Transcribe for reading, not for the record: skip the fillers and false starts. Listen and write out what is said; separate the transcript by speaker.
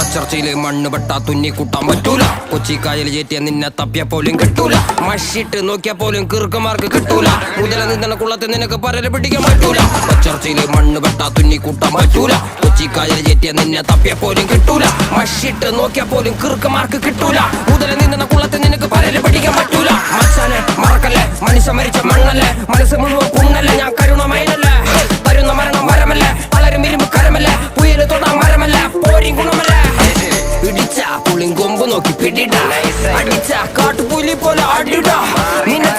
Speaker 1: മച്ചർച്ചയില് മണ്ണ് പെട്ടാ തുന്നി കൂട്ടാൻ പറ്റൂല. കൊച്ചിക്കായൽ ചേറ്റിയ നിന്നെ തപ്പിയ പോലും കിട്ടൂല. മഷിട്ട് നോക്കിയാ പോലും കീർക്കമാർക്ക് കിട്ടൂല. മുതല നിന്ന കുളത്തെ നിനക്ക് പരല് പിടിക്കാൻ പറ്റൂല. മച്ചർച്ചയില് മണ്ണ് പെട്ടാ തുന്നി കൂട്ടാൻ പറ്റൂല. കൊച്ചിക്കായൽ ചേറ്റിയ നിന്നെ തപ്പിയ പോലും കിട്ടൂല. മഷിട്ട് നോക്കിയാ പോലും കീർക്കമാർക്ക് കിട്ടൂല. മുതല നിന്ന കുളത്തെ നിനക്ക് പരല് പിടിക്കാൻ പറ്റൂല. മച്ചാനെ മറക്കല്ലേ, മനുഷ്യ മരിച്ച മണ്ണല്ലേ, മനസ്സ് മുഴുവൻ പുണ്ണല്ലേ, ഞാൻ കരുണമയനല്ലേ. വരുന്ന മരണം മരമല്ലേ, പലരും ഇരുമ്പ് കരമല്ലേ, പുയല് തൊടാൻ മരമല്ലേ, പോരി ഗുണമല്ലേ. പിടിച്ച പുളിങ്കൊമ്പ് നോക്കി പിടിട, അടിച്ച കാട്ടുപുലി പോലെ അടിട. നിന്നെ